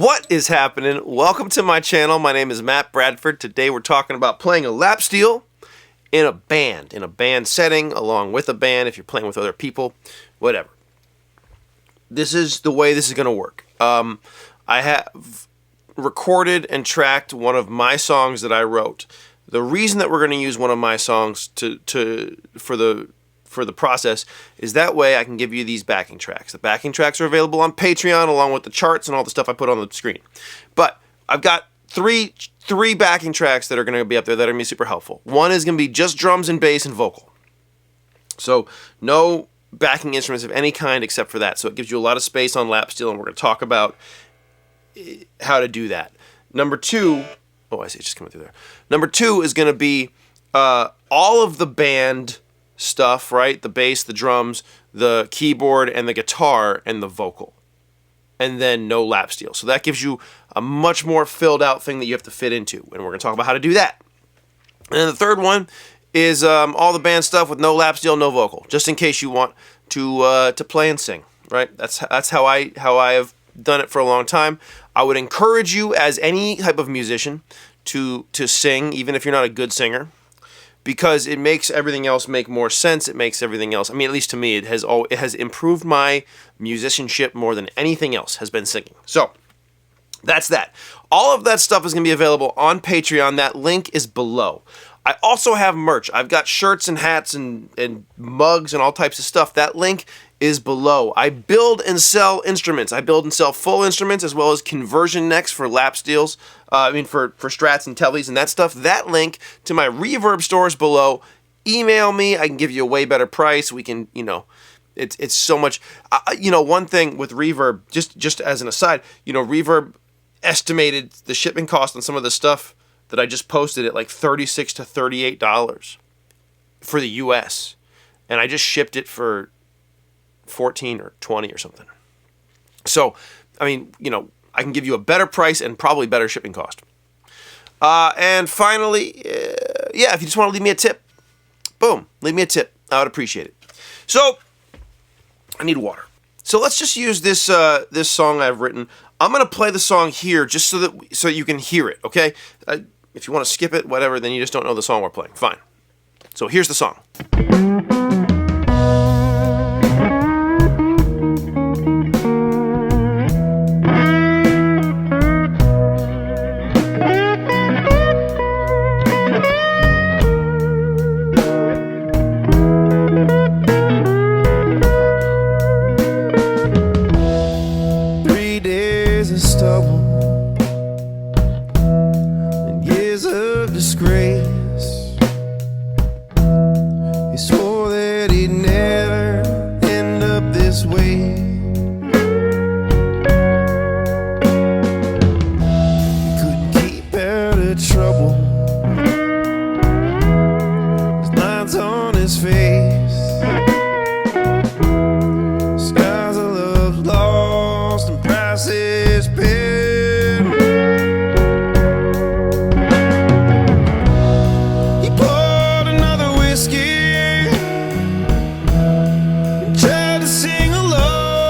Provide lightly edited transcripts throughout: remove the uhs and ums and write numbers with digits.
What is happening? Welcome to my channel. My name is Matt Bradford. Today we're talking about playing a lap steel in a band setting, along with a band, if you're playing with other people, whatever. This is the way this is going to work. I have recorded and tracked one of my songs that I wrote. The reason that we're going to use one of my songs for the process is that way I can give you these backing tracks. The backing tracks are available on Patreon along with the charts and all the stuff I put on the screen. But I've got three backing tracks that are going to be up there that are going to be super helpful. One is going to be just drums and bass and vocal. So no backing instruments of any kind except for that. So it gives you a lot of space on lap steel, and we're going to talk about how to do that. Number two, oh, I see it just coming through there. Number two is going to be all of the band stuff, right? The bass, the drums, the keyboard, and the guitar, and the vocal. And then no lap steel. So that gives you a much more filled out thing that you have to fit into. And we're going to talk about how to do that. And then the third one is all the band stuff with no lap steel, no vocal. Just in case you want to play and sing, right? That's how I have done it for a long time. I would encourage you, as any type of musician, to sing, even if you're not a good singer, because it makes everything else make more sense. It makes everything else, I mean, at least to me, it has improved my musicianship more than anything else has been singing. So that's that. All of that stuff is going to be available on Patreon. That link is below. I also have merch. I've got shirts and hats and mugs and all types of stuff. That link is below. I build and sell instruments. I build and sell full instruments as well as conversion necks for lap steels. For strats and tellies and that stuff. That link to my reverb store is below. Email me. I can give you a way better price. We can, it's so much. One thing with reverb, just as an aside, reverb estimated the shipping cost on some of the stuff that I just posted at like $36 to $38 for the US. And I just shipped it for 14 or 20 or something. So, I can give you a better price and probably better shipping cost. And finally, if you just want to leave me a tip, boom, leave me a tip. I would appreciate it. So, I need water. So let's just use this this song I've written. I'm going to play the song here just so you can hear it, okay? If you want to skip it, whatever, then you just don't know the song we're playing. Fine. So here's the song. 3 days of stubble and years of disgrace. He swore that he'd never end up this way. He couldn't keep out of trouble. There's lines on his face. Skies of love lost and prices paid. He poured another whiskey and tried to sing along.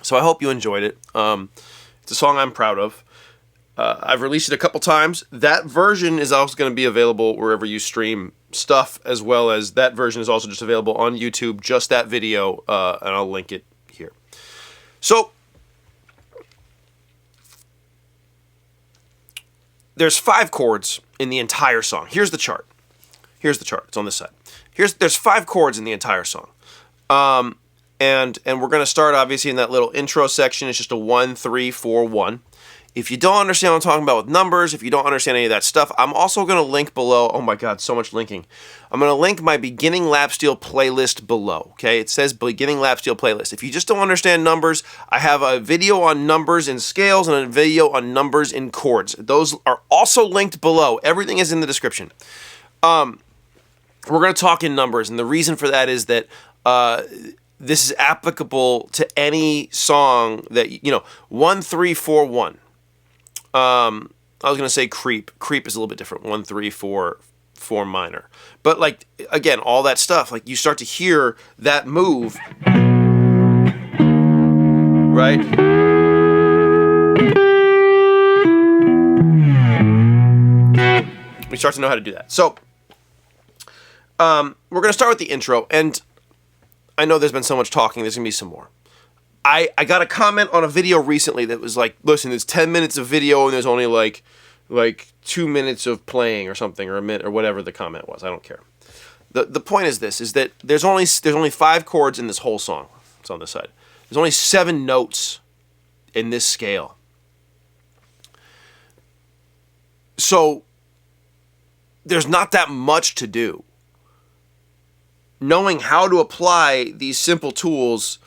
So I hope you enjoyed it. It's a song I'm proud of. I've released it a couple times. That version is also going to be available wherever you stream stuff, as well as that version is also just available on YouTube, just that video, and I'll link it here. So, there's 5 chords in the entire song. Here's the chart. Here's the chart. It's on this side. There's 5 chords in the entire song. And we're going to start, obviously, in that little intro section. It's just a 1, 3, 4, 1. If you don't understand what I'm talking about with numbers, if you don't understand any of that stuff, I'm also going to link below. Oh my God, so much linking. I'm going to link my beginning lap steel playlist below. Okay, it says beginning lap steel playlist. If you just don't understand numbers, I have a video on numbers in scales and a video on numbers in chords. Those are also linked below. Everything is in the description. We're going to talk in numbers, and the reason for that is that this is applicable to any song that, 1, 3, 4, 1. I was going to say creep. Creep is a little bit different. 1, 3, 4, 4 minor. But like, again, all that stuff, like you start to hear that move, right? We start to know how to do that. So, we're going to start with the intro, and I know there's been so much talking, there's going to be some more. I got a comment on a video recently that was like, listen, there's 10 minutes of video and there's only like 2 minutes of playing or something, or a minute, or whatever the comment was. I don't care. The point is this, is that there's only 5 chords in this whole song. It's on this side. There's only 7 notes in this scale. So there's not that much to do. Knowing how to apply these simple tools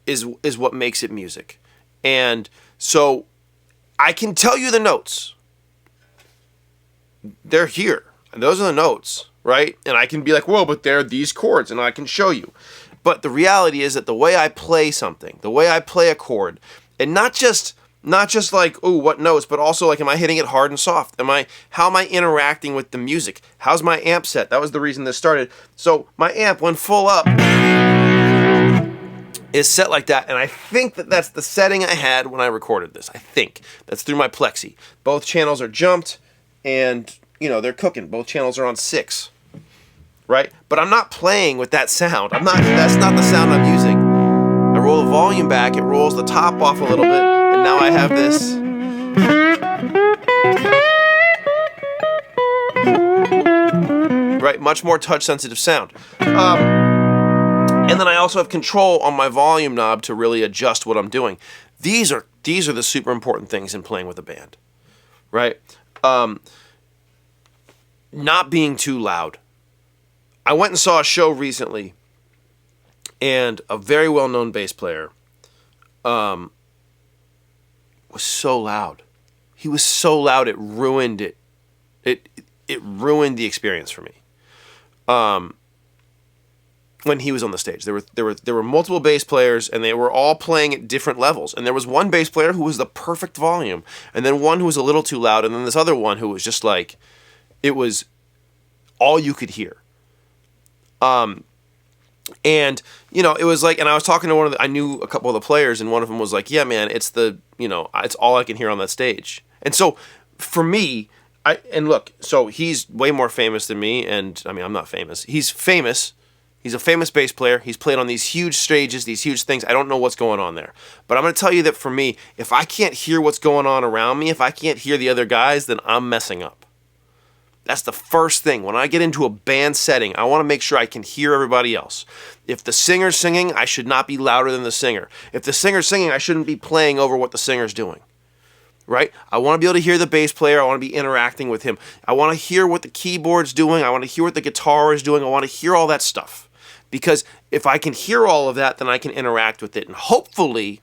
is what makes it music. And so I can tell you the notes. They're here. And those are the notes, right? And I can be like, whoa, but they're these chords, and I can show you. But the reality is that the way I play something, the way I play a chord, and not just like, ooh, what notes, but also like, am I hitting it hard and soft? How am I interacting with the music? How's my amp set? That was the reason this started. So my amp, when full up, is set like that, and I think that that's the setting I had when I recorded this. I think. That's through my Plexi. Both channels are jumped, and, they're cooking. Both channels are on 6, right? But I'm not playing with that sound. That's not the sound I'm using. I roll the volume back, it rolls the top off a little bit, and now I have this. Right, much more touch-sensitive sound. And then I also have control on my volume knob to really adjust what I'm doing. These are the super important things in playing with a band, right? Not being too loud. I went and saw a show recently, and a very well-known bass player was so loud. He was so loud it ruined it. It ruined the experience for me. When he was on the stage, there were multiple bass players, and they were all playing at different levels. And there was one bass player who was the perfect volume, and then one who was a little too loud, and then this other one who was just like, it was all you could hear. And it was like, and I was talking to I knew a couple of the players, and one of them was like, yeah, man, it's it's all I can hear on that stage. And so for me, so he's way more famous than me, and I mean, I'm not famous. He's famous. He's a famous bass player. He's played on these huge stages, these huge things. I don't know what's going on there. But I'm going to tell you that for me, if I can't hear what's going on around me, if I can't hear the other guys, then I'm messing up. That's the first thing. When I get into a band setting, I want to make sure I can hear everybody else. If the singer's singing, I should not be louder than the singer. If the singer's singing, I shouldn't be playing over what the singer's doing. Right? I want to be able to hear the bass player. I want to be interacting with him. I want to hear what the keyboard's doing. I want to hear what the guitar is doing. I want to hear all that stuff. Because if I can hear all of that, then I can interact with it. And hopefully,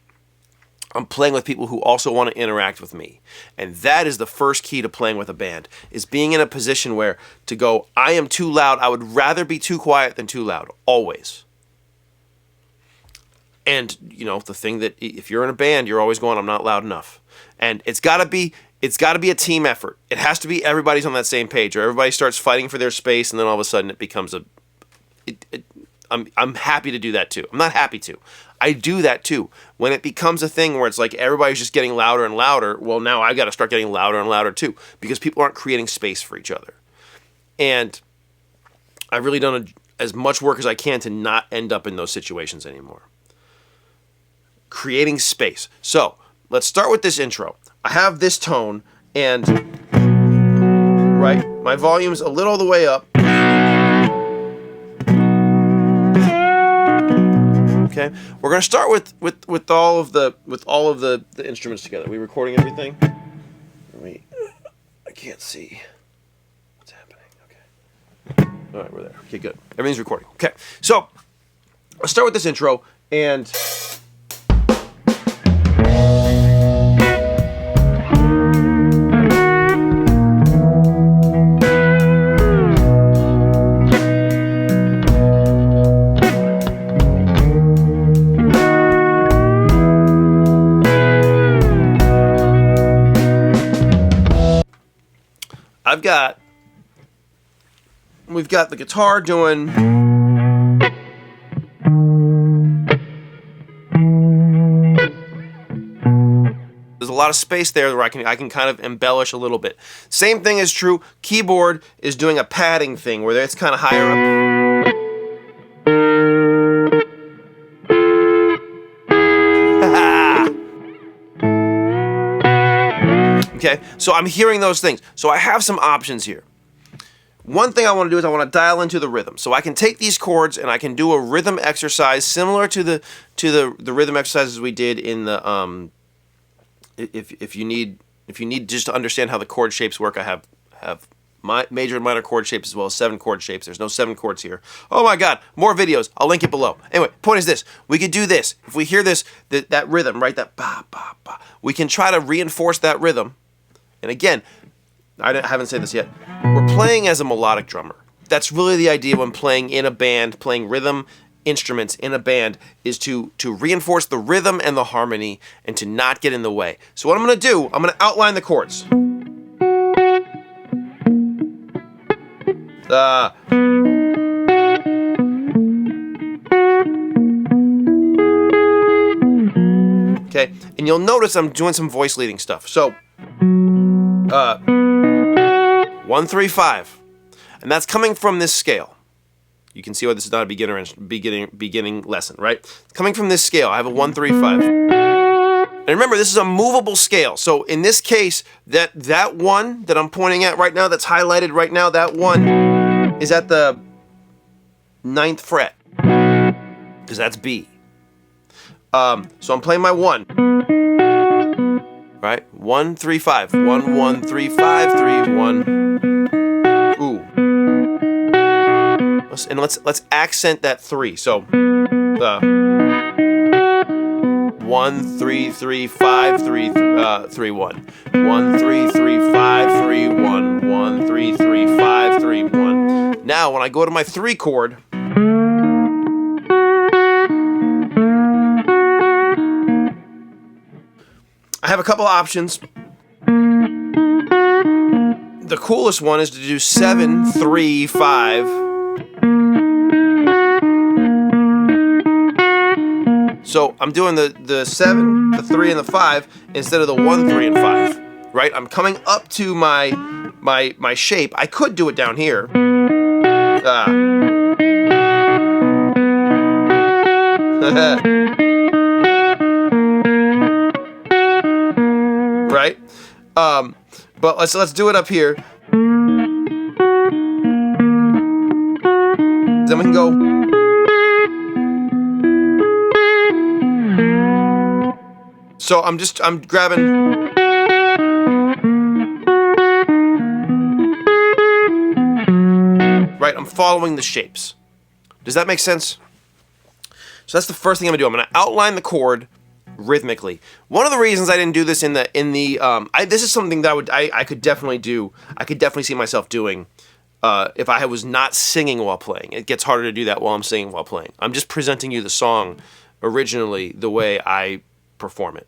I'm playing with people who also want to interact with me. And that is the first key to playing with a band, is being in a position where to go, I am too loud. I would rather be too quiet than too loud, always. And, the thing that if you're in a band, you're always going, I'm not loud enough. And it's got to be a team effort. It has to be everybody's on that same page, or everybody starts fighting for their space, and then all of a sudden it becomes I'm happy to do that too. I'm not happy to. I do that too. When it becomes a thing where it's like everybody's just getting louder and louder, well, now I got to start getting louder and louder too, because people aren't creating space for each other. And I've really done as much work as I can to not end up in those situations anymore. Creating space. So let's start with this intro. I have this tone, and right, my volume's a little the way up. Okay, we're gonna start with all of the instruments together. Are we recording everything? I can't see what's happening. Okay, all right, we're there. Okay, good. Everything's recording. Okay, so let's start with this intro, and we've got the guitar doing. There's a lot of space there where I can kind of embellish a little bit. Same thing is true. Keyboard is doing a padding thing where it's kind of higher up. Okay, so I'm hearing those things. So I have some options here. One thing I want to do is I want to dial into the rhythm. So I can take these chords and I can do a rhythm exercise similar to the rhythm exercises we did in the if you need just to understand how the chord shapes work, I have my major and minor chord shapes as well as 7 chord shapes. There's no 7 chords here. Oh my God, more videos. I'll link it below. Anyway, point is this. We could do this. If we hear this, that rhythm, right? That ba, ba, ba. We can try to reinforce that rhythm. And again, I haven't said this yet. We're playing as a melodic drummer. That's really the idea when playing in a band, playing rhythm instruments in a band, is to reinforce the rhythm and the harmony and to not get in the way. So what I'm going to do, I'm going to outline the chords. Okay, and you'll notice I'm doing some voice leading stuff. So 1, 3, 5, and that's coming from this scale. You can see why this is not a beginning lesson, right? It's coming from this scale. I have a 1, 3, 5. And remember, this is a movable scale. So in this case, that 1 that I'm pointing at right now, that's highlighted right now, that 1 is at the 9th fret, because that's B. So I'm playing my 1. Right? 1, 3, 5. 1, 1, 3, 5, 3, 1. Ooh. And let's accent that 3. So 1, 3, 3, 5, 3, 3, 1. 1, 3, 3, 5, 3, 1. 1, 3, 3, 5, 3, 1. Now when I go to my 3 chord, I have a couple options. The coolest one is to do 7, 3, 5. So I'm doing the 7, the 3, and the 5 instead of the 1, 3, and 5. Right? I'm coming up to my shape. I could do it down here. Right? But let's do it up here. Then we can go. So I'm grabbing. Right, I'm following the shapes. Does that make sense? So that's the first thing I'm gonna do. I'm gonna outline the chord rhythmically. One of the reasons I didn't do this this is something that I could definitely do. I could definitely see myself doing if I was not singing while playing. It gets harder to do that while I'm singing while playing. I'm just presenting you the song originally the way I perform it.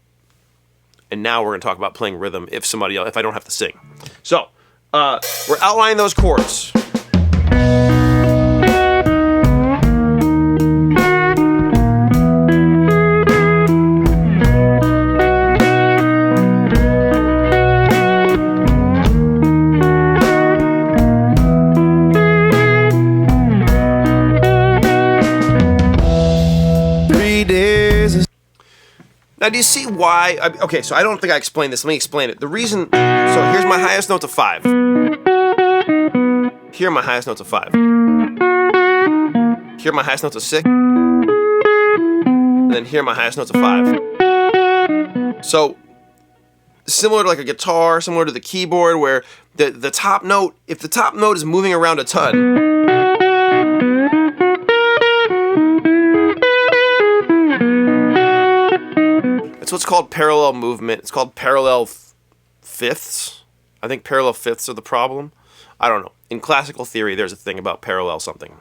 And now we're going to talk about playing rhythm if I don't have to sing. So, we're outlining those chords. 3 days. Now, do you see why? Okay, so I don't think I explained this. Let me explain it. The reason, so here's my highest note's a 5. Here, my highest note's a 5. Here, my highest note's a 6. And then here, my highest note's a 5. So, similar to like a guitar, similar to the keyboard, where the top note, if the top note is moving around a ton, that's what's called parallel movement. It's called parallel fifths. I think parallel fifths are the problem. I don't know. In classical theory, there's a thing about parallel something.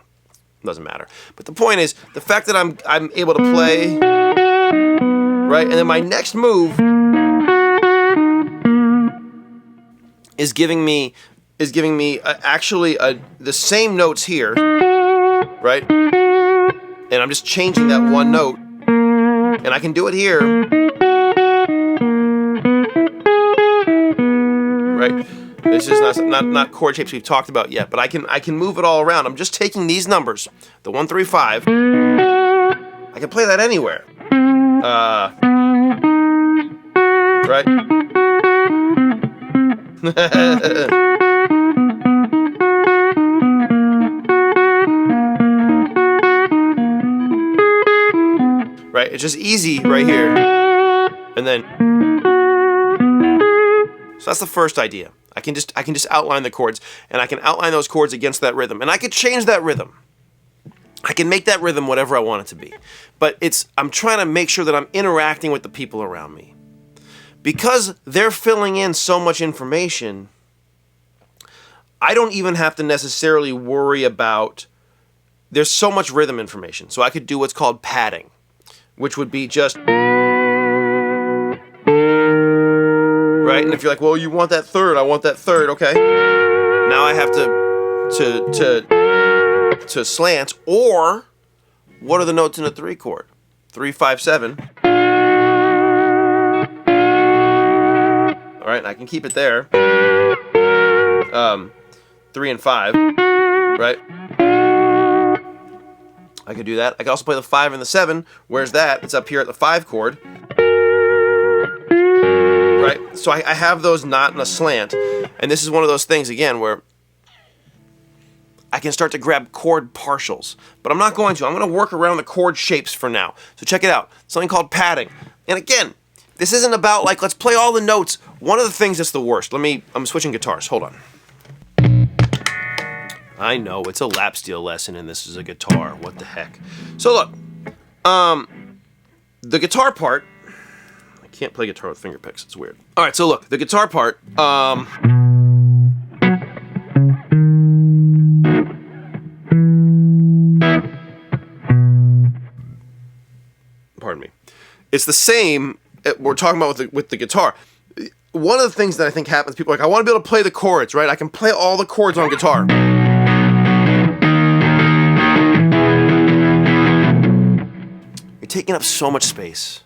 Doesn't matter. But the point is, the fact that I'm able to play, right, and then my next move is giving me actually the same notes here, right? And I'm just changing that one note, and I can do it here, right? This is not chord shapes we've talked about yet, but I can move it all around. I'm just taking these numbers, the 1, 3, 5. I can play that anywhere. Right? Right? It's just easy right here. And then, so that's the first idea. I can just outline the chords, and I can outline those chords against that rhythm, and I could change that rhythm. I can make that rhythm whatever I want it to be. But I'm trying to make sure that I'm interacting with the people around me. Because they're filling in so much information, I don't even have to necessarily worry about, there's so much rhythm information. So I could do what's called padding, which would be just, right? And if you're like, well, you want that third, I want that third, okay. Now I have to slant, or what are the notes in a 3 chord? 3, 5, 7. All right, I can keep it there. 3 and 5, right? I could do that. I could also play the 5 and the 7. Where's that? It's up here at the 5 chord. Right? So I have those not in a slant. And this is one of those things, again, where I can start to grab chord partials. But I'm not going to. I'm going to work around the chord shapes for now. So check it out. Something called padding. And again, this isn't about, like, let's play all the notes. One of the things that's the worst. I'm switching guitars. Hold on. I know, it's a lap steel lesson and this is a guitar. What the heck? So look, the guitar part, I can't play guitar with finger picks, it's weird. All right, so look, the guitar part, pardon me. It's the same, we're talking about with the guitar. One of the things that I think happens, people are like, I want to be able to play the chords, right? I can play all the chords on guitar. Taking up so much space,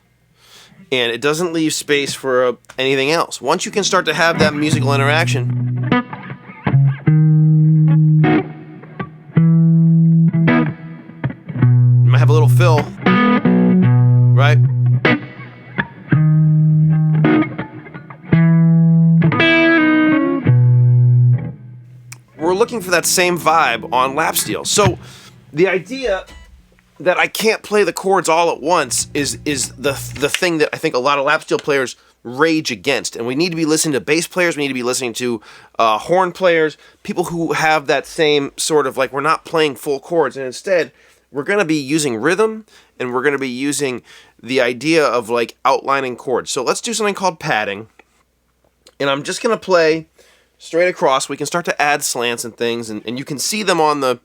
and it doesn't leave space for anything else. Once you can start to have that musical interaction, you might have a little fill, right? We're looking for that same vibe on lap steel. So the idea that I can't play the chords all at once is the thing that I think a lot of lap steel players rage against. And we need to be listening to bass players, we need to be listening to horn players, people who have that same sort of, like, we're not playing full chords, and instead we're going to be using rhythm, and we're going to be using the idea of, like, outlining chords. So let's do something called padding, and I'm just going to play straight across. We can start to add slants and things, and you can see them on the,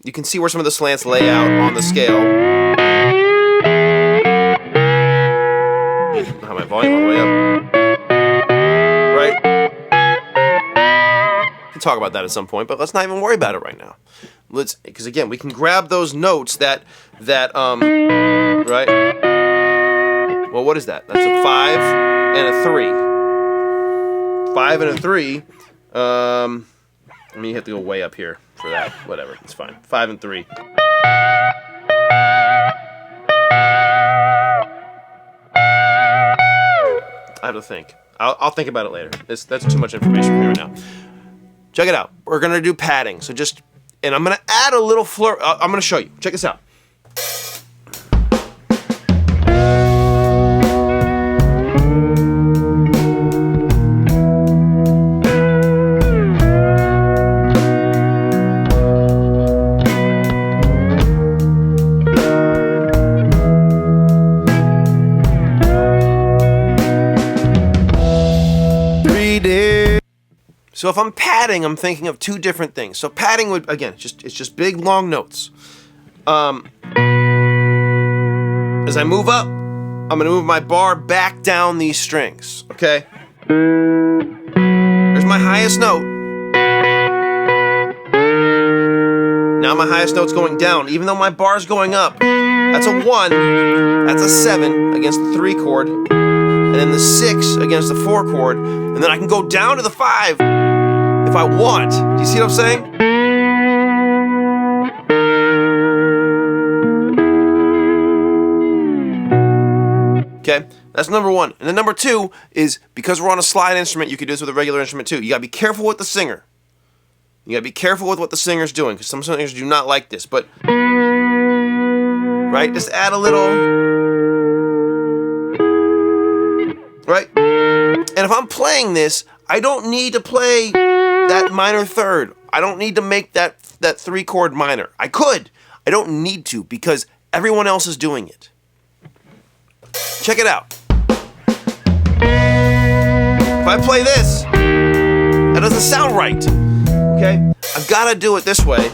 you can see where some of the slants lay out on the scale. I don't have my volume all the way up. Right? We can talk about that at some point, but let's not even worry about it right now. Because again, we can grab those notes that right? Well, what is that? That's a 5 and a 3. 5 and a 3. I mean, you have to go way up here for that. Whatever, it's fine. 5 and 3. have to think. I'll think about it later. That's too much information for me right now. Check it out. We're gonna do padding. So just, and I'm gonna add a little fleur. I'm gonna show you. Check this out. So if I'm padding, I'm thinking of two different things. So padding would, again, it's just big long notes. As I move up, I'm gonna move my bar back down these strings, okay? There's my highest note. Now my highest note's going down. Even though my bar's going up, that's a 1, that's a 7 against the 3 chord, and then the 6 against the 4 chord, and then I can go down to the 5 if I want. Do you see what I'm saying? Okay, that's number one. And then number two is, because we're on a slide instrument, you can do this with a regular instrument too. You gotta be careful with the singer. You gotta be careful with what the singer's doing, because some singers do not like this, but, right, just add a little, right? And if I'm playing this, I don't need to play that minor third. I don't need to make that 3 chord minor. I could. I don't need to, because everyone else is doing it. Check it out. If I play this, that doesn't sound right. Okay? I've got to do it this way.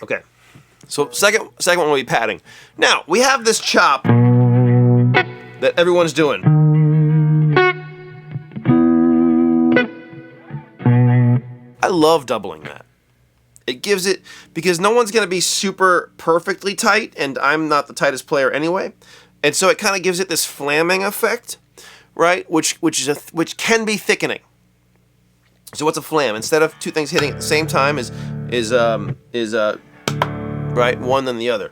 Okay, so second one will be padding. Now, we have this chop that everyone's doing. I love doubling that. It gives it, because no one's going to be super perfectly tight, and I'm not the tightest player anyway, and so it kind of gives it this flamming effect, right? Which can be thickening. So what's a flam? Instead of two things hitting at the same time is right, one then the other.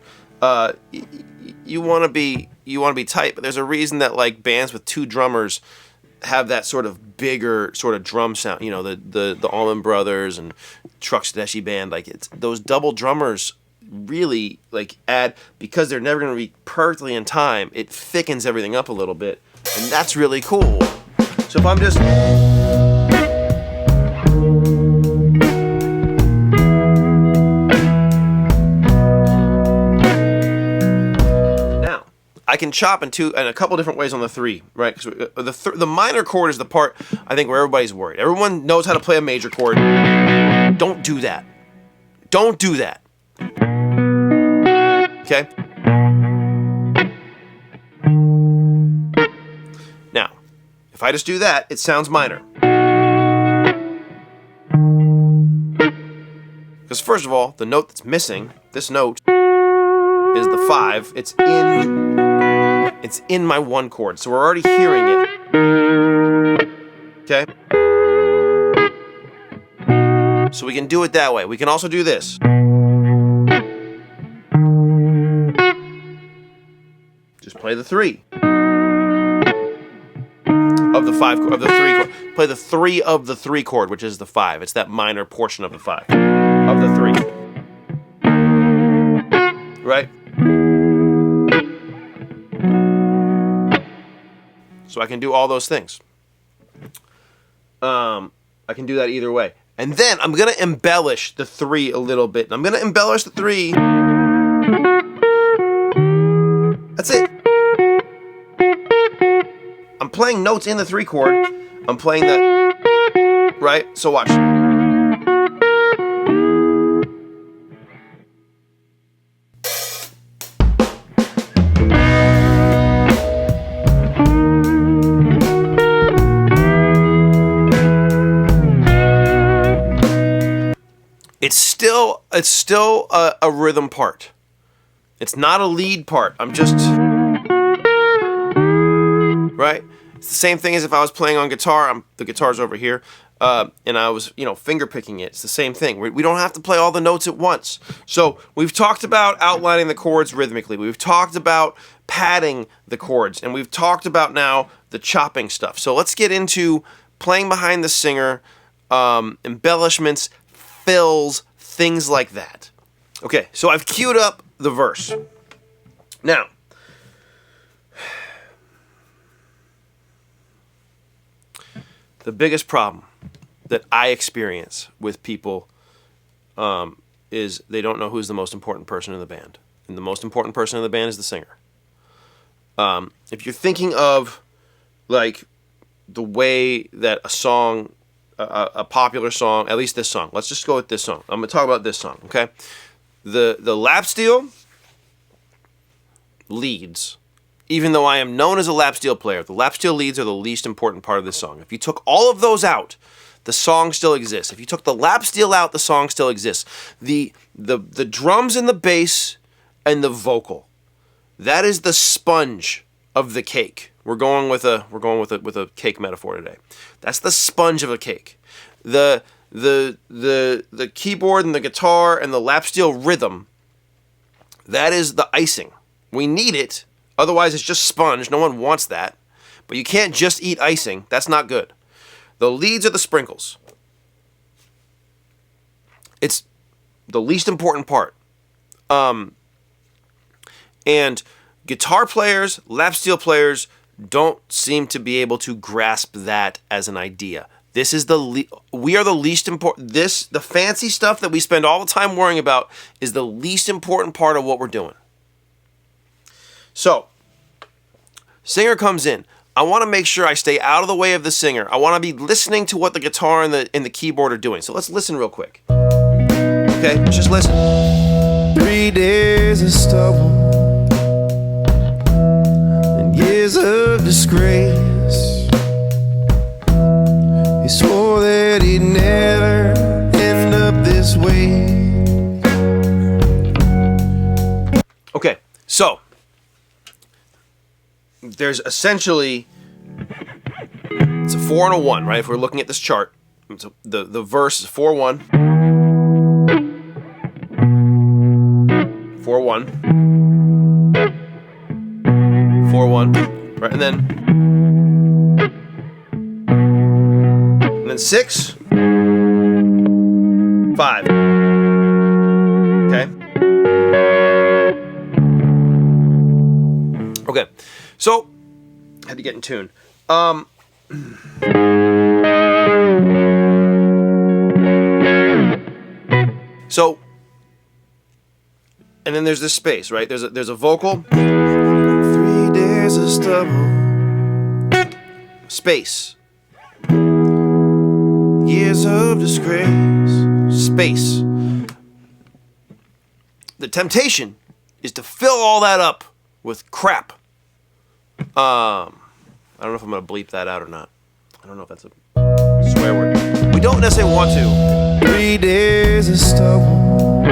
You want to be tight, but there's a reason that like bands with 2 drummers have that sort of bigger sort of drum sound. You know, the Allman Brothers and Truck Tedeschi band, like it's those double drummers really like add, because they're never going to be perfectly in time. It thickens everything up a little bit, and that's really cool. So if I'm just I can chop in a couple different ways on the 3, right? Because the minor chord is the part I think where everybody's worried. Everyone knows how to play a major chord. Don't do that. Don't do that. Okay? Now, if I just do that, it sounds minor. Because first of all, the note that's missing, this note, is the 5. It's in my 1 chord, so we're already hearing it. Okay? So we can do it that way. We can also do this. Just play the 3 of the 5 of the 3 chord. Play the 3 of the 3 chord, which is the 5. It's that minor portion of the 5 of the 3. Right? So I can do all those things. I can do that either way. And then I'm going to embellish the 3 a little bit. I'm going to embellish the 3. That's it. I'm playing notes in the 3 chord. I'm playing that, right? So watch. It's still a rhythm part. It's not a lead part. I'm just... Right? It's the same thing as if I was playing on guitar. The guitar's over here. And I was, finger picking it. It's the same thing. We don't have to play all the notes at once. So we've talked about outlining the chords rhythmically. We've talked about padding the chords. And we've talked about now the chopping stuff. So let's get into playing behind the singer, embellishments, fills, things like that. Okay, so I've queued up the verse. Now, the biggest problem that I experience with people is they don't know who's the most important person in the band. And the most important person in the band is the singer. If you're thinking of, like, the way that a song, a popular song, at least this song. Let's just go with this song. I'm going to talk about this song, okay? The lap steel leads, even though I am known as a lap steel player, the lap steel leads are the least important part of this song. If you took all of those out, the song still exists. If you took the lap steel out, the song still exists. The drums and the bass and the vocal, that is the sponge of the cake. We're going with a cake metaphor today. That's the sponge of a cake. The keyboard and the guitar and the lap steel rhythm, that is the icing. We need it, otherwise it's just sponge. No one wants that. But you can't just eat icing. That's not good. The leads are the sprinkles. It's the least important part. And guitar players, lap steel players don't seem to be able to grasp that as an idea. This is we are the least important. The fancy stuff that we spend all the time worrying about is the least important part of what we're doing. So, singer comes in. I want to make sure I stay out of the way of the singer. I want to be listening to what the guitar and the keyboard are doing. So let's listen real quick. Okay, just listen. 3 days of stubble and years of disgrace. He swore that he'd never end up this way. Okay, so there's essentially, it's a 4 and a 1, right? If we're looking at this chart, the verse is 4-1, 4-1, 4-1, right? And then 6, 5. Okay. Okay. So, I had to get in tune. So, and then there's this space, right? There's a vocal. 3 days of stubble, Space. years of disgrace. Space. The temptation is to fill all that up with crap. I don't know if I'm going to bleep that out or not. I don't know if that's a swear word. We don't necessarily want to. 3 days of stubble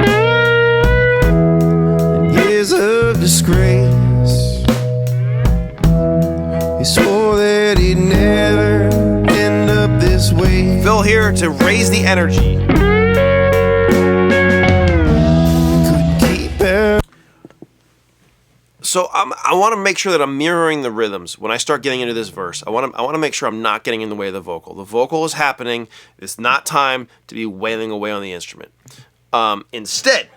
and years of disgrace. He swore that he'd never end up this way. Phil here to raise the energy. Couldn't keep it. So I want to make sure that I'm mirroring the rhythms when I start getting into this verse. I want to make sure I'm not getting in the way of the vocal. The vocal is happening. It's not time to be wailing away on the instrument. Instead,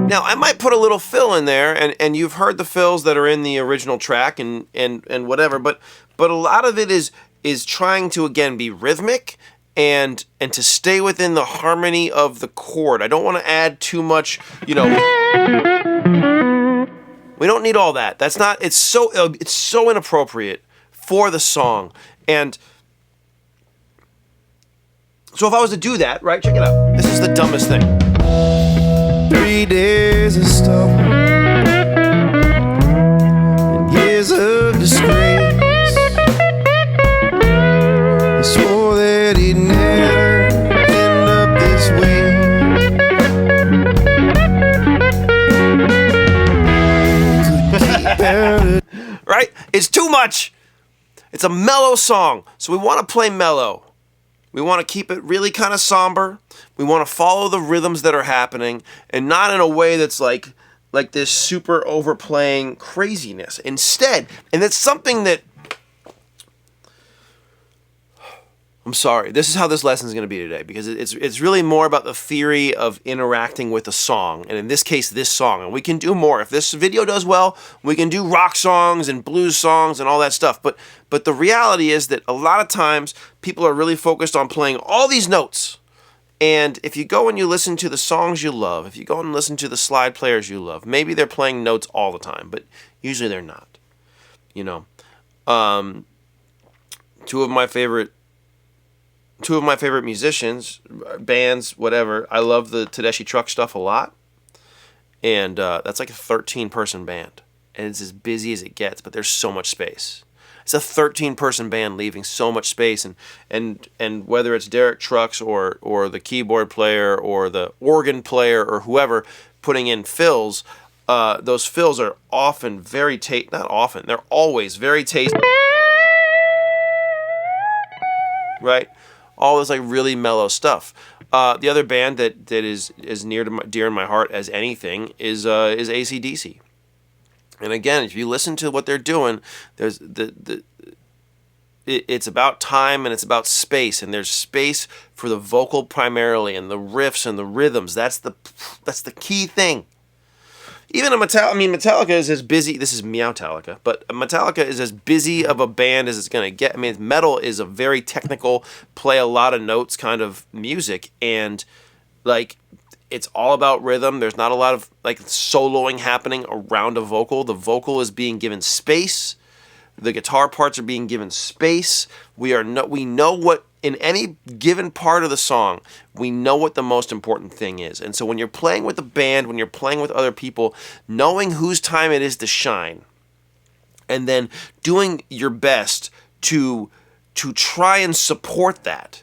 now I might put a little fill in there, and you've heard the fills that are in the original track and whatever, but a lot of it is trying to again be rhythmic and to stay within the harmony of the chord. I don't want to add too much, we don't need all that. That's not, it's so inappropriate for the song. And so if I was to do that, right, check it out. This is the dumbest thing. 3 days of stubble and years of disgrace. He swore that he'd never end up this way. much. It's a mellow song, so we want to play mellow. We want to keep it really kind of somber. We want to follow the rhythms that are happening, and not in a way that's like this super overplaying craziness. Instead, and it's something that, I'm sorry, this is how this lesson is going to be today, because it's really more about the theory of interacting with a song, and in this case, this song. And we can do more. If this video does well, we can do rock songs and blues songs and all that stuff. But the reality is that a lot of times people are really focused on playing all these notes. And if you go and you listen to the songs you love, if you go and listen to the slide players you love, maybe they're playing notes all the time, but usually they're not. You know, two of my favorite musicians, bands, whatever. I love the Tedeschi Truck stuff a lot, and that's like a 13-person band, and it's as busy as it gets. But there's so much space. It's a 13-person band leaving so much space, and whether it's Derek Trucks or the keyboard player or the organ player or whoever putting in fills, those fills are often very not often. They're always very tasteful, right? All this like really mellow stuff. The other band that is as dear in my heart as anything is AC/DC. And again, if you listen to what they're doing, there's it's about time and it's about space, and there's space for the vocal primarily and the riffs and the rhythms. That's the key thing. Even Metallica is as busy. This is Meowtalica, but Metallica is as busy of a band as it's gonna get. I mean, metal is a very technical, play a lot of notes kind of music, and like it's all about rhythm. There's not a lot of like soloing happening around a vocal. The vocal is being given space. The guitar parts are being given space. We know what, in any given part of the song, we know what the most important thing is. And so when you're playing with a band, when you're playing with other people, knowing whose time it is to shine, and then doing your best to try and support that.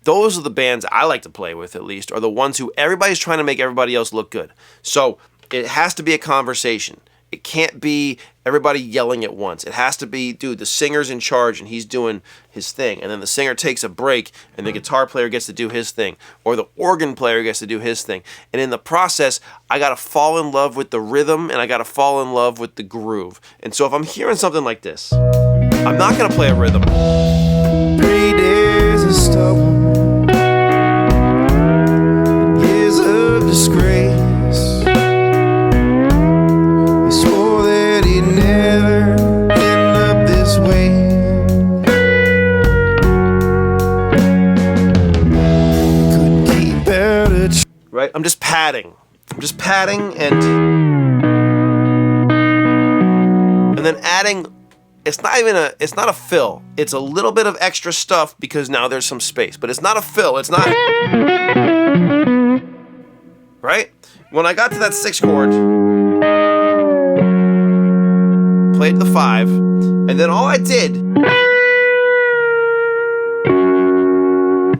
Those are the bands I like to play with, at least, are the ones who everybody's trying to make everybody else look good. So it has to be a conversation. It can't be everybody yelling at once. It has to be, dude, the singer's in charge and he's doing his thing. And then the singer takes a break and the guitar player gets to do his thing. Or the organ player gets to do his thing. And in the process, I got to fall in love with the rhythm and I got to fall in love with the groove. And so if I'm hearing something like this, I'm not going to play a rhythm. 3 days of stubble, years of disgrace. Right? I'm just padding and then adding. It's not a fill. It's a little bit of extra stuff because now there's some space, but it's not a fill. It's not. Right? When I got to that 6th chord, played the 5, and then all I did,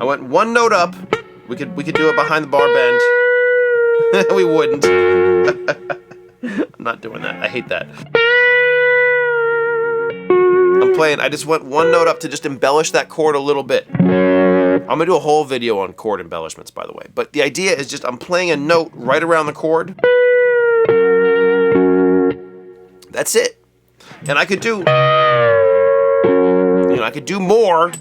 I went one note up. We could do it behind the bar bend. We wouldn't. I'm not doing that. I hate that. I just went one note up to just embellish that chord a little bit. I'm gonna do a whole video on chord embellishments, by the way. But the idea is just I'm playing a note right around the chord. That's it. And I could do, I could do more.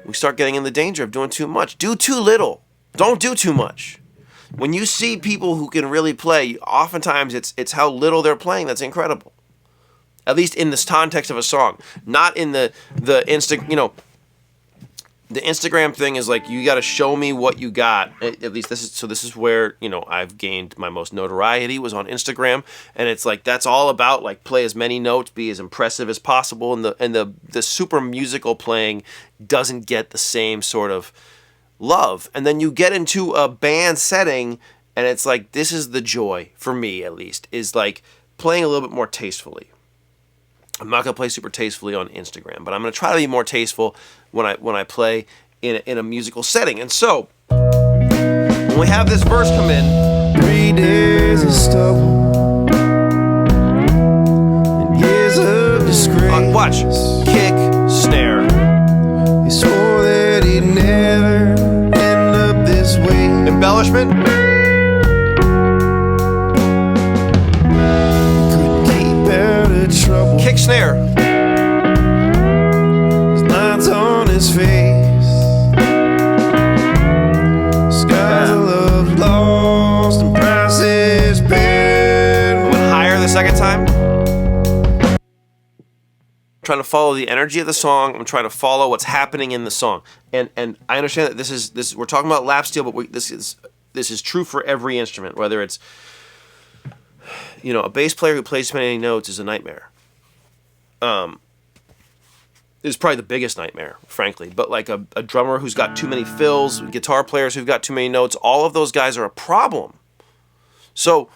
We start getting in the danger of doing too much. Do too little. Don't do too much. When you see people who can really play, oftentimes it's how little they're playing that's incredible. At least in this context of a song, not in the Instagram thing is like you got to show me what you got. At least this is where I've gained my most notoriety was on Instagram, and it's like that's all about like play as many notes, be as impressive as possible, and the super musical playing doesn't get the same sort of love. And then you get into a band setting, and it's like this is the joy for me, at least, is like playing a little bit more tastefully. I'm not gonna play super tastefully on Instagram, but I'm gonna try to be more tasteful when I play in a musical setting. And so when we have this verse come in, 3 days of stubble, disgrace. Watch. Kick, snare. He swore that he'd never end up this way. Embellishment. Couldn't keep out of trouble. Kick, snare. His lines on his face. Skies of love lost and prices paid. Went higher the second time. Trying to follow the energy of the song. I'm trying to follow what's happening in the song. And I understand that this is we're talking about lap steel, but this is true for every instrument. Whether it's, you know, a bass player who plays too many notes is a nightmare. Is probably the biggest nightmare, frankly. But like a drummer who's got too many fills, guitar players who've got too many notes, all of those guys are a problem. So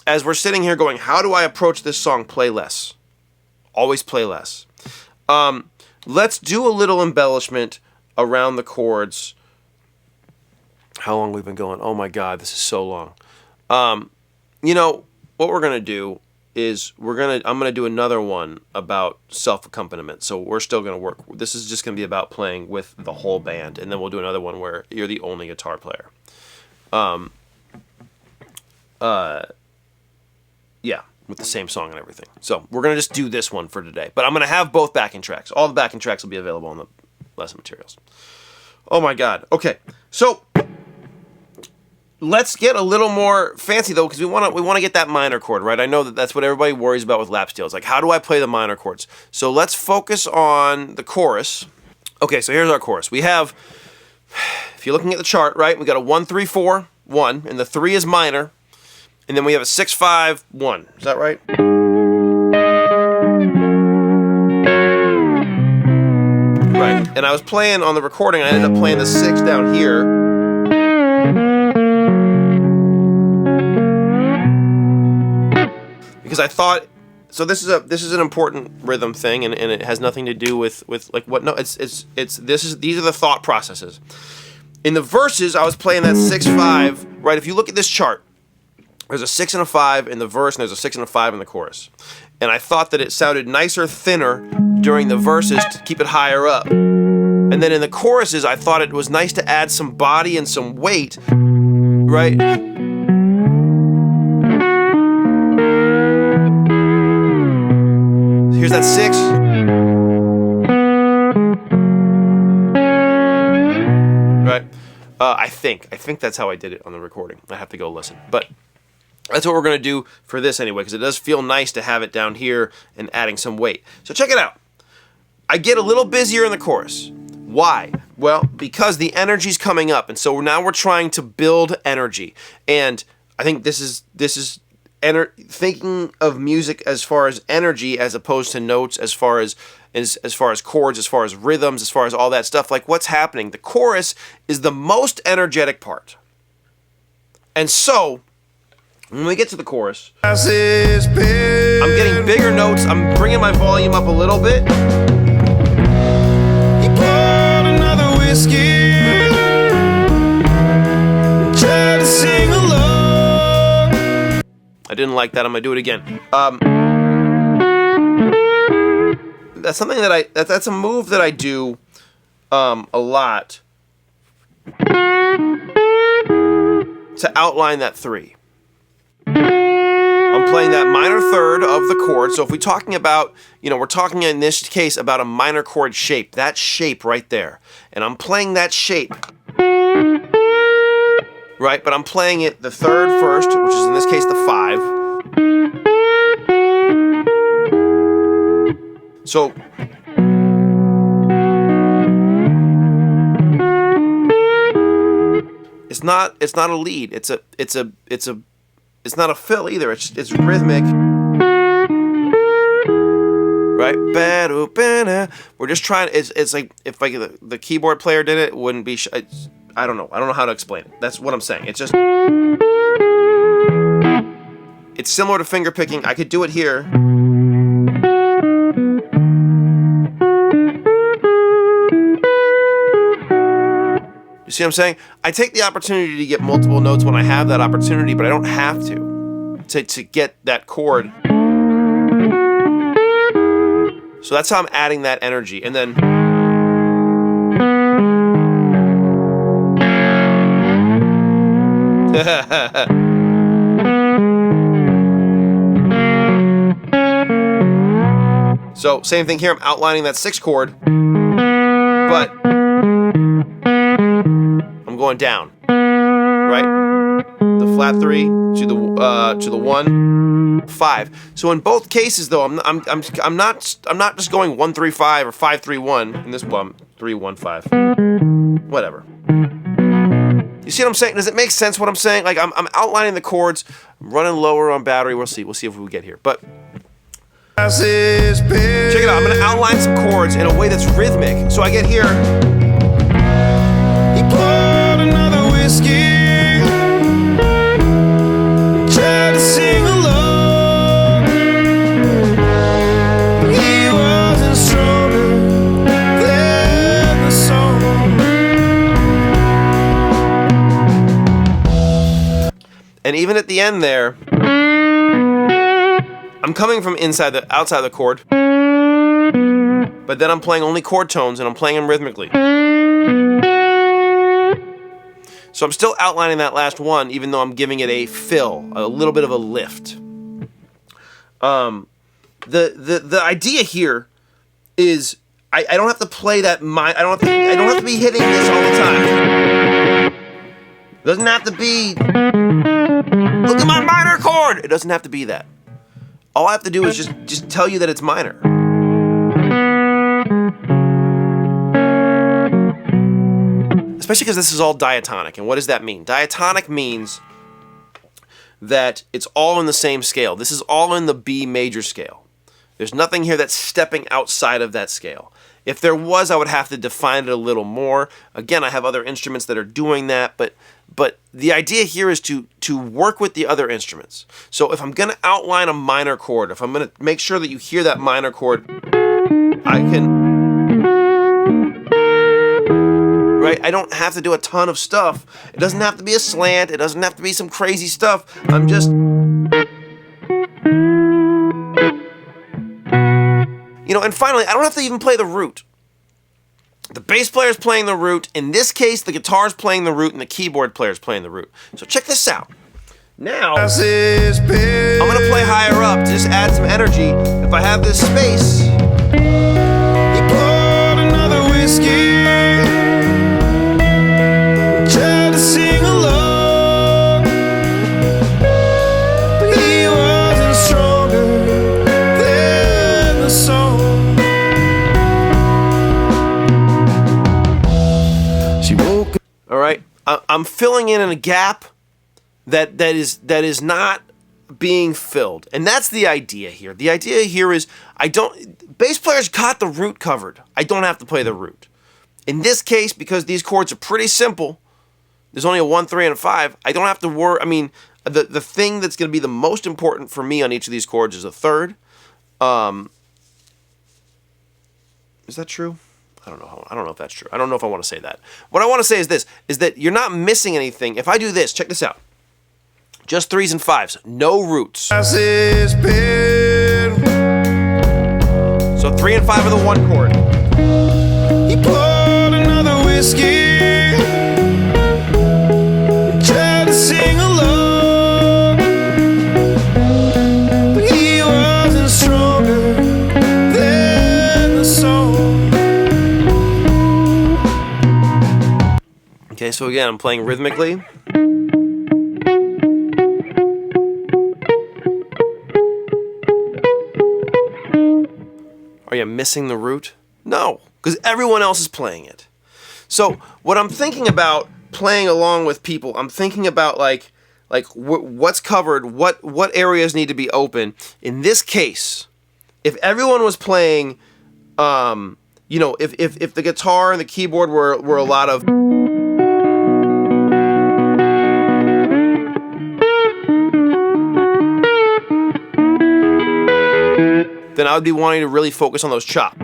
as we're sitting here going, how do I approach this song? Play less. Always play less. Let's do a little embellishment around the chords. How long we've been going? Oh my God, this is so long. You know, what we're going to do is I'm going to do another one about self-accompaniment. So we're still going to work. This is just going to be about playing with the whole band. And then we'll do another one where you're the only guitar player. Yeah, with the same song and everything. So we're going to just do this one for today. But I'm going to have both backing tracks. All the backing tracks will be available in the lesson materials. Oh my God. Okay, so let's get a little more fancy though, because we want to get that minor chord, right? I know that's what everybody worries about with lap steel. It's like, how do I play the minor chords? So let's focus on the chorus. Okay, so here's our chorus. We have, if you're looking at the chart, right, we got a 1, 3, 4, 1, and the 3 is minor, and then we have a 6, 5, 1. Is that right? Right. And I was playing on the recording, I ended up playing the 6 down here. Because I thought, so this is an important rhythm thing, and it has nothing to do with like what, no, these are the thought processes. In the verses, I was playing that 6, 5, right? If you look at this chart, there's a 6 and a 5 in the verse, and there's a 6 and a 5 in the chorus. And I thought that it sounded nicer, thinner during the verses to keep it higher up. And then in the choruses, I thought it was nice to add some body and some weight, right? Here's that 6. Right? I think that's how I did it on the recording. I have to go listen. But that's what we're going to do for this anyway, because it does feel nice to have it down here and adding some weight. So check it out. I get a little busier in the chorus. Why? Well, because the energy's coming up, and so now we're trying to build energy. And I think this is thinking of music as far as energy as opposed to notes, as far as chords, as far as rhythms, as far as all that stuff. Like, what's happening? The chorus is the most energetic part. And so when we get to the chorus, I'm getting bigger notes. I'm bringing my volume up a little bit. He poured another whiskey, tried to sing along. I didn't like that. I'm gonna do it again. That's something that that's a move that I do a lot to outline that 3. I'm playing that minor third of the chord. So if we're talking about, we're talking in this case about a minor chord shape, that shape right there. And I'm playing that shape. Right? But I'm playing it the third first, which is in this case the 5. So it's not a lead. It's not a fill either. It's rhythmic. Right? We're just trying. It's like if like the keyboard player did it, it wouldn't be. I don't know. I don't know how to explain it. That's what I'm saying. It's just. It's similar to finger picking. I could do it here. You see what I'm saying? I take the opportunity to get multiple notes when I have that opportunity, but I don't have to get that chord So that's how I'm adding that energy. And then so same thing here, I'm outlining that 6th chord, but I'm going down, right? The flat 3 to the 1, 5. So in both cases though, I'm not just going 1 3 5 or 5 3 1 in this one, 3 1 5. Whatever. You see what I'm saying? Does it make sense what I'm saying? Like I'm outlining the chords, I'm running lower on battery. We'll see if we get here. But check it out. I'm gonna outline some chords in a way that's rhythmic. So I get here. He poured another whiskey, tried to sing along. He wasn't stronger than the song. And even at the end there, I'm coming from outside the chord, but then I'm playing only chord tones and I'm playing them rhythmically. So I'm still outlining that last one, even though I'm giving it a fill, a little bit of a lift. The idea here is I don't have to play that I don't have to be hitting this all the time. It doesn't have to be, look at my minor chord. It doesn't have to be that. All I have to do is just tell you that it's minor. Especially because this is all diatonic. And what does that mean? Diatonic means that it's all in the same scale. This is all in the B major scale. There's nothing here that's stepping outside of that scale. If there was, I would have to define it a little more. Again, I have other instruments that are doing that, but the idea here is to work with the other instruments. So if I'm going to outline a minor chord, if I'm going to make sure that you hear that minor chord, I can, right? I don't have to do a ton of stuff. It doesn't have to be a slant. It doesn't have to be some crazy stuff. I'm just, and finally, I don't have to even play the root. The bass player is playing the root. In this case, the guitar is playing the root, and the keyboard player is playing the root. So check this out. Now, I'm going to play higher up to just add some energy. If I have this space, He poured another whiskey, tried to sing along, but he wasn't stronger than the song. She woke up. all right, I'm filling in a gap that is not being filled, and that's the idea here. The idea here is bass players got the root covered. I don't have to play the root. In this case, because these chords are pretty simple, there's only a 1, 3, and a 5. I don't have to worry. I mean, the thing that's going to be the most important for me on each of these chords is a third. Is that true? I don't know if that's true. I don't know if I want to say that. What I want to say is this: is that you're not missing anything. If I do this, check this out. Just 3s and 5s, no roots. So 3 and 5 are the 1 chord. He poured another whiskey, tried to sing along, but he wasn't stronger than the song. Okay, so again, I'm playing rhythmically. Are you missing the root? No, because everyone else is playing it. So what I'm thinking about playing along with people, I'm thinking about like what's covered, what areas need to be open. In this case, if everyone was playing, if the guitar and the keyboard were a lot of, then I would be wanting to really focus on those chops.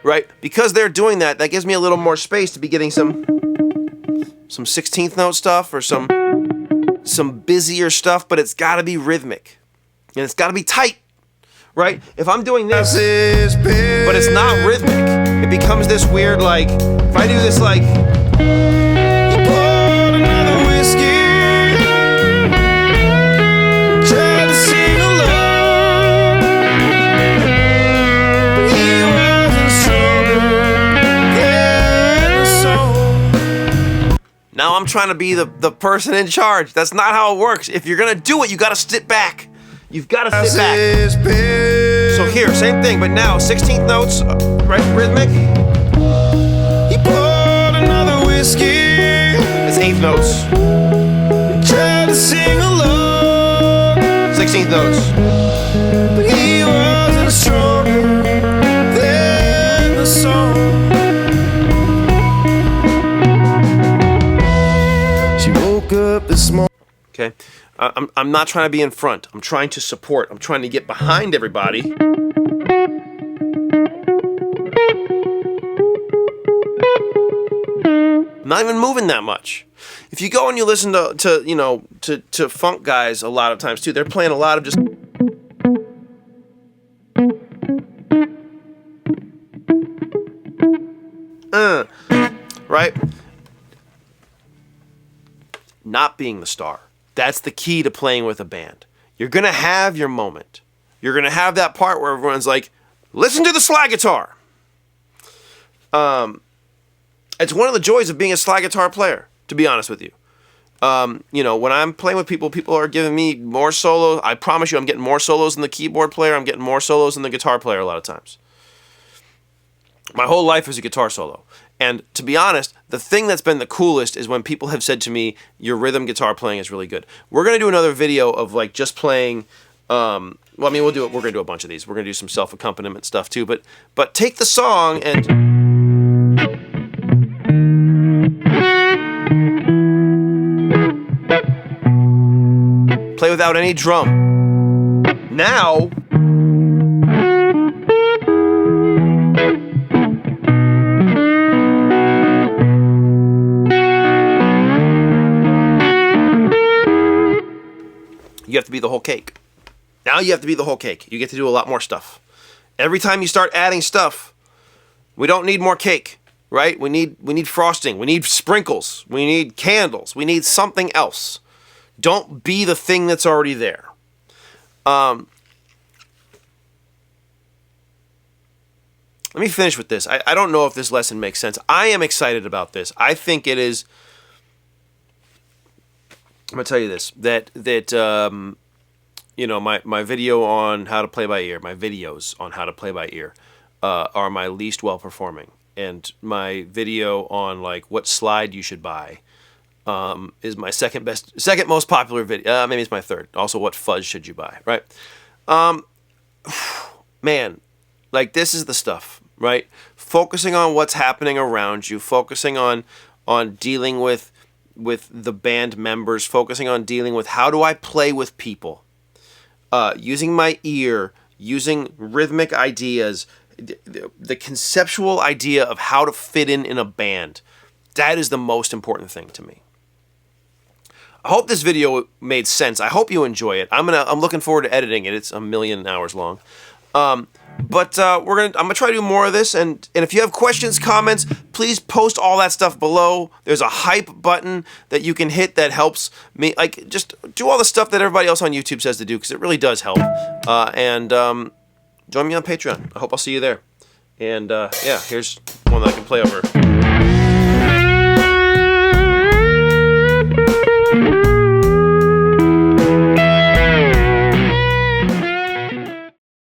Right? Because they're doing that, that gives me a little more space to be getting some 16th note stuff or some some busier stuff, but it's got to be rhythmic. And it's got to be tight, right? If I'm doing this, but it's not rhythmic, it becomes this weird, like, if I do this, like, now I'm trying to be the person in charge. That's not how it works. If you're gonna do it, you gotta sit back. You've gotta sit back. So here, same thing, but now 16th notes, right? Rhythmic. He poured another whiskey. It's 8th notes. Tried to sing along. 16th notes. But he wasn't stronger than the song. Up this morning. Okay, I'm not trying to be in front. I'm trying to support. I'm trying to get behind everybody. I'm not even moving that much. If you go and you listen to funk guys a lot of times too, they're playing a lot of just right? Not being the star. That's the key to playing with a band. You're going to have your moment. You're going to have that part where everyone's like, listen to the slide guitar. It's one of the joys of being a slide guitar player, to be honest with you. When I'm playing with people, people are giving me more solos. I promise you I'm getting more solos than the keyboard player. I'm getting more solos than the guitar player a lot of times. My whole life is a guitar solo. And to be honest, the thing that's been the coolest is when people have said to me, your rhythm guitar playing is really good. We're going to do another video of like just playing, we'll do it. We're going to do a bunch of these. We're going to do some self-accompaniment stuff too. But take the song and play without any drum. Now, you have to be the whole cake. Now you have to be the whole cake. You get to do a lot more stuff. Every time you start adding stuff, we don't need more cake, right? We need frosting. We need sprinkles. We need candles. We need something else. Don't be the thing that's already there. Let me finish with this. I don't know if this lesson makes sense. I am excited about this. I think it is. I'm gonna tell you this, that my video on how to play by ear, my videos on how to play by ear, are my least well performing, and my video on like what slide you should buy, is my second most popular video. Maybe it's my third. Also, what fuzz should you buy? Right? Man, like this is the stuff, right? Focusing on what's happening around you, focusing on dealing with the band members, focusing on dealing with how do I play with people, using my ear, using rhythmic ideas, the conceptual idea of how to fit in a band. That is the most important thing to me. I hope this video made sense. I hope you enjoy it. I'm looking forward to editing it. It's 1,000,000 hours long. I'm gonna try to do more of this, and if you have questions, comments, please post all that stuff below. There's a hype button that you can hit that helps me, like, just do all the stuff that everybody else on YouTube says to do, because it really does help. Join me on Patreon. I hope I'll see you there. And yeah, here's one that I can play over.